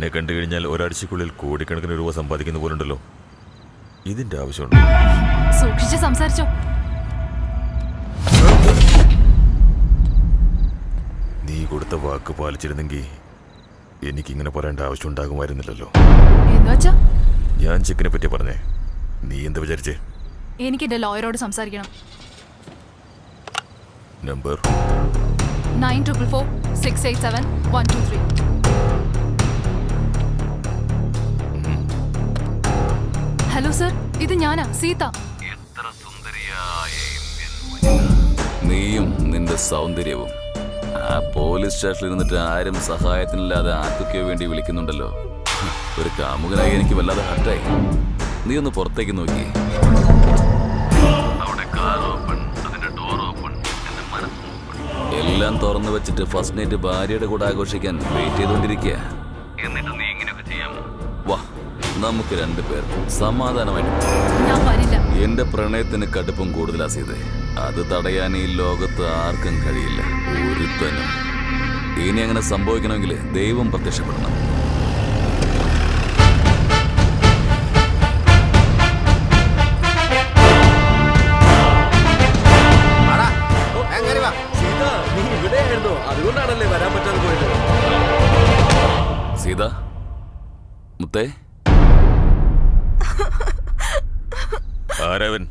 എന്നെ കണ്ടു കഴിഞ്ഞാൽ ഒരാഴ്ചക്കുള്ളിൽ കോടിക്കണക്കിന് രൂപ സമ്പാദിക്കുന്ന പോലുണ്ടല്ലോ. ഇതിന്റെ ആവശ്യമുണ്ട്. സൂക്ഷിച്ച് സംസാരിച്ചോ. നീ കൊടുത്ത വാക്ക് പാലിച്ചിരുന്നെങ്കിൽ എനിക്കിങ്ങനെ പറയേണ്ട ആവശ്യം ഉണ്ടാകുമായിരുന്നില്ലല്ലോ. എന്നുവെച്ചാ ഞാൻ ചെക്കിനെ പറ്റി പറഞ്ഞേ, നീ എന്താ വിചാരിച്ചേ? എനിക്ക് എന്റെ ലോയറോട് സംസാരിക്കണം. നമ്പർ 9444687123. ഹലോ സർ, ഇത് ഞാനാ സീത. എത്ര സുന്ദരിയായ നീയും നിന്റെ സൗന്ദര്യവും ആ പോലീസ് സ്റ്റേഷനിൽ ഇരുന്നിട്ട് ആരും സഹായത്തിനില്ലാതെ ആർക്കൊക്കെയോ വേണ്ടി വിളിക്കുന്നുണ്ടല്ലോ. ഒരു കാമുകനായി എനിക്ക് വല്ലാതെ ഹർട്ടായി. നീ ഒന്ന് പുറത്തേക്ക് നോക്കി. എല്ലാം തുറന്നു വെച്ചിട്ട് ഫസ്റ്റ് നൈറ്റ് ഭാര്യയുടെ കൂടെ ആഘോഷിക്കാൻ വെയിറ്റ് ചെയ്തുകൊണ്ടിരിക്കുക. എന്നിട്ട് നീ ഇങ്ങനെയൊക്കെ ചെയ്യാമോ? വാ, നമുക്ക് രണ്ടുപേർ സമാധാനമായിട്ട്. ഞാൻ വരില്ല. എന്റെ പ്രണയത്തിന് കടുപ്പം കൂടുതലാ സീതേ. അത് തടയാൻ ഈ ലോകത്ത് ആർക്കും കഴിയില്ല, ഒരുത്തനും. ഇനി അങ്ങനെ സംഭവിക്കണമെങ്കിൽ ദൈവം പ്രത്യക്ഷപ്പെടണം. അതുകൊണ്ടാണല്ലേ വരാൻ പറ്റാതെ പോയത്. സീത, മുത്തേ, ആരവൻ?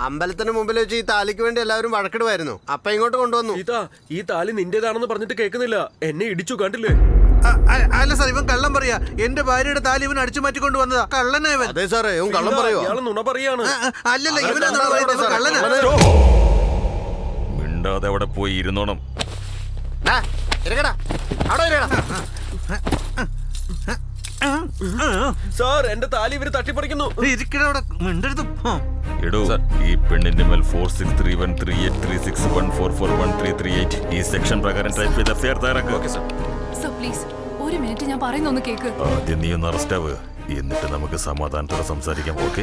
അമ്പലത്തിന് മുമ്പിൽ വെച്ച് ഈ താലിക്ക് വേണ്ടി എല്ലാവരും വഴക്കിടുമായിരുന്നു. അപ്പൊ ഇങ്ങോട്ട് കൊണ്ടുവന്നു. സീത, ഈ താലി നിന്റേതാണെന്ന് പറഞ്ഞിട്ട് കേൾക്കുന്നില്ല. എന്നെ ഇടിച്ചു, കണ്ടില്ലേ? അല്ല സാർ, ഇവൻ കള്ളം പറയാ. എന്റെ ഭാര്യയുടെ താലി ഇവൻ അടിച്ചു മാറ്റി കൊണ്ടുവന്നതാ. കള്ളനാ ഇവൻ. അതെ സാറേ, ഇവൻ കള്ളം പറയുവാ. ഇയാള് നുണ പറയാണ്. അല്ലല്ല, ഇവനാ നുണ പറയുന്നത്. ഇവൻ കള്ളനാ. മിണ്ടാതെ അവിടെ പോയി ഇരുന്നോണം. സാർ, എന്റെ താലി ഇവര് തട്ടിപ്പറിക്കുന്നു. എടോ, ഈ പെണ്ണിന്റെ മേൽ 4631383614413338 ഈ സെക്ഷൻ പ്രകാരം ടൈപ്പ് ചെയ്ത എഫ്ഐആർ തയ്യാറാക്കുക. സർ പ്ലീസ്, ഒരു മിനിറ്റ് ഞാൻ പറയുന്നൊന്ന് കേക്ക്. ആദ്യം നീ ഒന്ന് അറസ്റ്റ് ആവുക, എന്നിട്ട് നമുക്ക് സമാധാനത്തോടെ സംസാരിക്കാൻ. ഓക്കെ?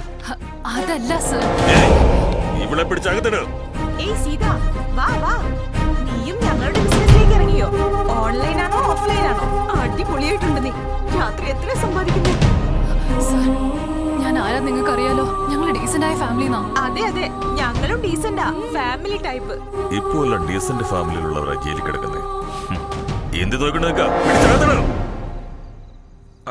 അതല്ല സർ. ഇവിടെ പിടിച്ചകത്തിട്. ഏയ് സീത, വാ വാ. നീയും ഞങ്ങളുടെ ബിസിനസ്സിലേക്ക് ഇറങ്ങിയോ? ഓൺലൈനാണോ ഓഫ്ലൈനാണോ? അടിപൊളിയായിട്ടുണ്ട് നീ. രാത്രി എത്ര സമ്പാദിക്കുന്നു? സർ, ഞാൻ ആരാ നിങ്ങൾക്ക് അറിയാലോ. ഞങ്ങൾ ഡീസന്റ് ആയ ഫാമിലിന്നാ. അതെ അതെ, ഞങ്ങളും ഡീസന്റാ, ഫാമിലി ടൈപ്പ്. ഇപ്പോൾ ഉള്ള ഡീസന്റ് ഫാമിലിയിലുള്ളവരാ ജയിലിൽ കിടക്കുന്നത്. എന്ത് നോക്കണ?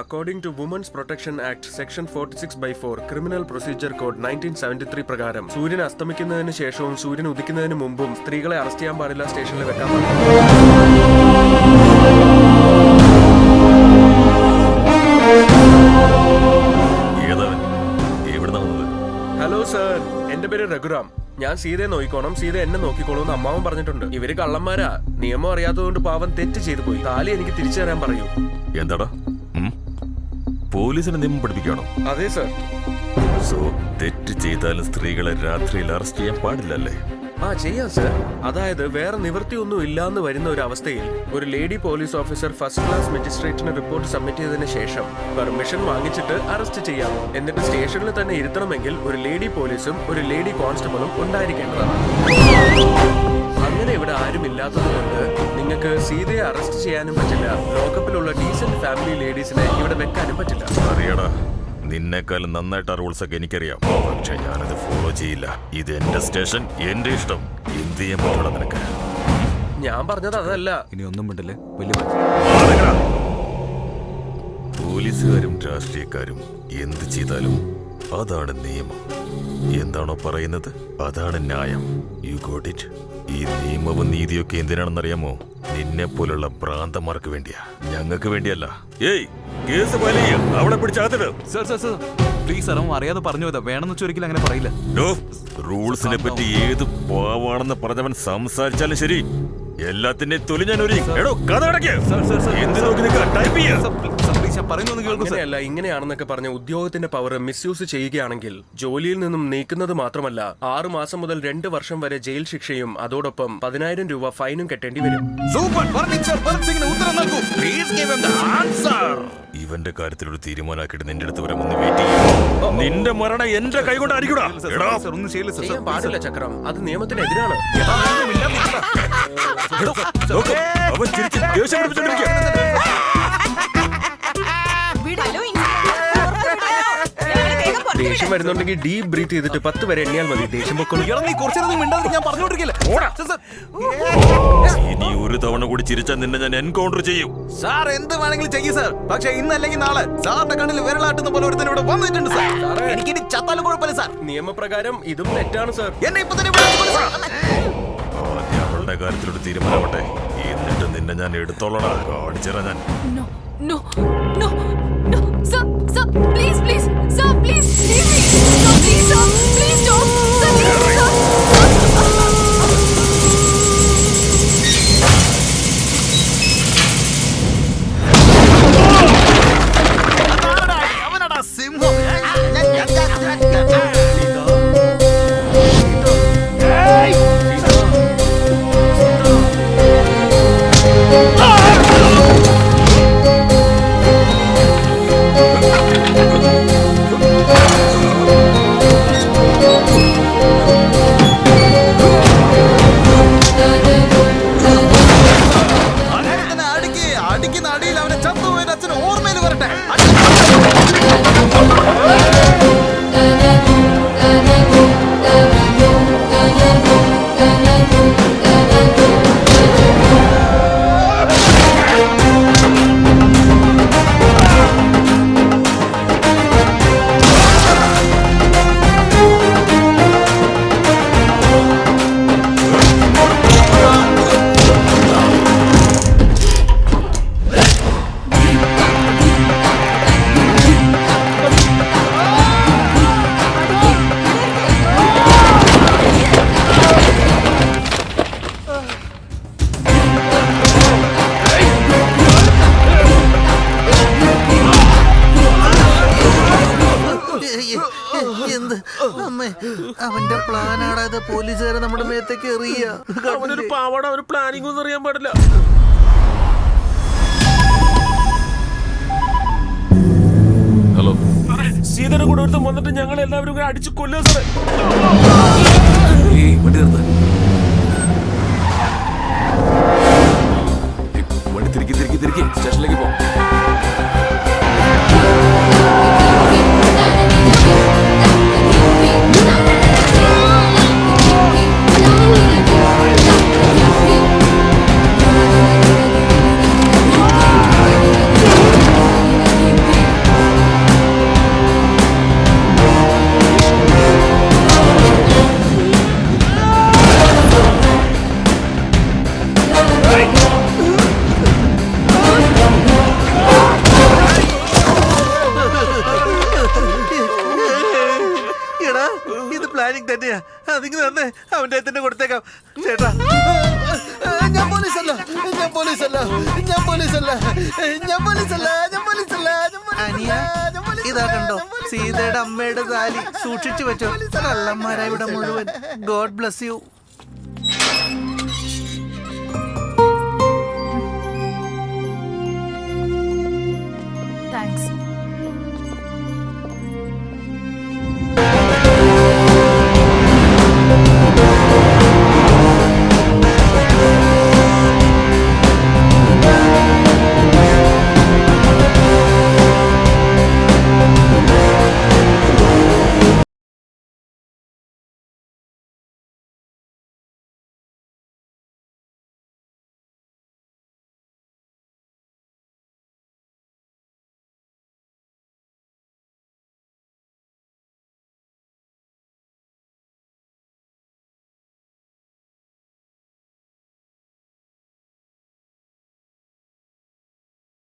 According to women's protection act section 46/4 criminal procedure code 1973 പ്രകാരം സൂര്യൻ അസ്തമിക്കുന്നതിന് ശേഷവും സൂര്യൻ ഉദിക്കുന്നതിന് മുമ്പും സ്ത്രീകളെ അറസ്റ്റ് ചെയ്യാൻ പാടില്ല, സ്റ്റേഷനിൽ വെക്കാൻ പാടില്ല. ഹലോ സർ, എന്റെ പേര് രഘുറാം. ഞാൻ സീതയെ നോക്കിക്കോണം, സീത എന്നെ നോക്കിക്കോളൂ എന്ന് അമ്മാവൻ പറഞ്ഞിട്ടുണ്ട്. ഇവര് കള്ളന്മാരാ. നിയമം അറിയാത്തതുകൊണ്ട് പാവൻ തെറ്റ് ചെയ്തു പോയി. താലി എനിക്ക് തിരിച്ചു തരാൻ പറയൂ. എന്താടാ, പോലീസിനെ നിയമം പഠിപ്പിക്കണോ? അതെ സർ. സോ തെറ്റ് ചെയ്താലും സ്ത്രീകളെ രാത്രിയിൽ അറസ്റ്റ് ചെയ്യാൻ പാടില്ലല്ലേ? ചെയ്യാം സർ. അതായത് വേറെ നിവൃത്തിയൊന്നും ഇല്ലാന്ന് വരുന്ന ഒരു അവസ്ഥയിൽ ഒരു lady police officer first class മജിസ്ട്രേറ്റിന് റിപ്പോർട്ട് സബ്മിറ്റ് ചെയ്തതിനു ശേഷം പെർമിഷൻ വാങ്ങിച്ചിട്ട് അറസ്റ്റ് ചെയ്യാം. എന്നിട്ട് സ്റ്റേഷനിൽ തന്നെ ഇരുത്തണമെങ്കിൽ ഒരു ലേഡി പോലീസും ഒരു ലേഡി കോൺസ്റ്റബിളും ഉണ്ടായിരിക്കേണ്ടതാണ്. അങ്ങനെ ഇവിടെ ആരും ഇല്ലാത്തത് കൊണ്ട് നിങ്ങൾക്ക് സീതയെ അറസ്റ്റ് ചെയ്യാനും പറ്റില്ല. ലോകപ്പിലുള്ള ഡീസന്റ് ഫാമിലി ലേഡീസിനെ ഇവിടെ വെക്കാനും പറ്റില്ല. അറിയടാ, നിന്നെക്കാളും നന്നായിട്ട് ആ റൂൾസ് ഒക്കെ എനിക്കറിയാം. പക്ഷെ ഞാനത് ഫോളോ ചെയ്യില്ല. ഇത് എന്റെ സ്റ്റേഷൻ, എന്റെ ഇഷ്ടം. എന്ത് ചെയ്യാൻ പറ്റൂടാ നിനക്ക്? ഞാൻ പറഞ്ഞത് അതല്ല. ഇനി ഒന്നും മിണ്ടല്ലേ. പോലീസുകാരും രാഷ്ട്രീയക്കാരും എന്ത് ചെയ്താലും അതാണ് നിയമം. എന്താണോ പറയുന്നത് അതാണ് ന്യായം. You got it? ഈ നിയമവും നീതിയൊക്കെ എന്തിനാണെന്നറിയാമോ? നിന്നെ പോലുള്ള ഭ്രാന്തന്മാർക്ക് വേണ്ടിയാ, ഞങ്ങൾക്ക് വേണ്ടിയല്ല. ഏയ്, കേസ് വലിയ അവളെ പിടിച്ചകത്തിട്. Sir sir sir please sir, അവൻ അറിയാതെ പറഞ്ഞു പോയതാ. വേണമെന്ന് വെച്ചാൽ ഒരിക്കലും അങ്ങനെ പറയില്ല. റൂൾസിനെ പറ്റി ഏത് പാവാണെന്ന് പറഞ്ഞവൻ സംസാരിച്ചാലും ശരി, എല്ലാത്തിന്റെയും തൊലി ഞാൻ ഒരു കഥ അടയ്ക്ക്. എന്ത് നോക്കി നിൽക്കുക? ടൈപ്പ് ചെയ്യാ. അങ്ങനെയല്ല, ഇങ്ങനെയാണെന്നൊക്കെ പറഞ്ഞ ഉദ്യോഗത്തിന്റെ പവർ മിസ്യൂസ് ചെയ്യുകയാണെങ്കിൽ ജോലിയിൽ നിന്നും നീക്കുന്നത് മാത്രമല്ല 6 മാസം മുതൽ 2 വർഷം വരെ ജയിൽ ശിക്ഷയും അതോടൊപ്പം 10,000 രൂപ ഫൈനും കെട്ടേണ്ടി വരും. ഇവന്റെ കാര്യത്തിൽ ഒരു തീരുമാനമാക്കിയിട്ട് നിന്റെ അടുത്ത് വരെ ഒന്ന് വെയിറ്റ് ചെയ്യും. നിന്റെ മരണം എന്റെ കൈകൊണ്ട് അടിക്കൂടാ. ചെയ്യാൻ പാടില്ല ചക്രം, അത് നിയമത്തിനെതിരാണ്. അവൻ ചിരിച്ച് ദേഷ്യം പിടിപ്പിച്ചോണ്ടിരിക്കുക. ദേഷ്യം വരുന്നുണ്ടെങ്കിൽ ഡീപ് ബ്രീത്ത് ചെയ്തിട്ട് 10 വരെ എണ്ണിയാൽ മതി. ദേഷ്യം പൊക്കോളൂ. എടാ, നീ കുറച്ചു നേരം മിണ്ടാതെ ഞാൻ പറഞ്ഞോണ്ടിരിക്കല്ലേ. ഇനി ഒരു തവണ കൂടി ചിരിച്ചാൽ നിന്നെ ഞാൻ എൻകൗണ്ടർ ചെയ്യും. സാർ എന്ത് വേണമെങ്കിലും ചെയ്യും സാർ. പക്ഷെ ഇന്നല്ലെങ്കിൽ നാളെ സാറിന്റെ കണ്ണിൽ വിരലാട്ടുന്ന പോലെ ഒരുത്തൻ ഇവിടെ വന്നിട്ടുണ്ട് സാർ. എനിക്കിനി ചത്താലും കുഴപ്പമില്ല സാർ. നിയമപ്രകാരം ഇതും തെറ്റാണ് സാർ. എന്നെ ഇപ്പൊ തന്നെ വിളിച്ചു സാർ. ആദ്യം അവളുടെ കാര്യത്തിലൊരു തീരുമാനമാവട്ടെ. എന്നിട്ട് നിന്നെ ഞാൻ എടുത്തോളടാ. കാണിച്ചറ ഞാൻ. No, no, no, no. Sir, sir, please, please, sir, please, leave me. Sir, please, sir, please don't. Sir, leave me, sir. അവനടാ സിംഹം. അടിക്കുന്ന അടിയിൽ അവനെ ചത്തുപോയ അച്ഛന് ഓർമ്മയിൽ വരട്ടെ. എന്ത് അമ്മേ, അവന്റെ പ്ലാനാണ് ഇത്. പോലീസുകാരെ നമ്മുടെ മേത്തേക്ക് എറിയ. അവനൊരു പാവാട, ഒരു പ്ലാനിംഗ് ഒന്നും അറിയാൻ പാടില്ല. ഹലോ, സീതയുടെ കൂടെ ഒരുത്തം വന്നിട്ട് ഞങ്ങൾ എല്ലാവരും കൂടെ അടിച്ചു കൊല്ലുക സാറേ. ഈ വണ്ടി നിർത്ത്. വണ്ടി തിരിക്കി സ്റ്റേഷനിലേക്ക് പോ. എടാ, ഇത് പ്ലാനിങ് തന്നെയാ. അതിങ്ങനെ തന്നെ അവന്റെ തന്നെ കൊടുത്തേക്കാം. ചേട്ടാ, ഞാൻ പോലീസല്ല, ഞാൻ പോലീസല്ല, ഞാൻ പോലീസല്ല, ഞാൻ പോലീസല്ല, ഞാൻ പോലീസല്ല, അനിയ, ഇതാ കണ്ടോ സീതയുടെ അമ്മയുടെ താലി. സൂക്ഷിച്ചു വെച്ചോ. കള്ളന്മാരാ ഇവിടെ മുഴുവൻ. God bless you.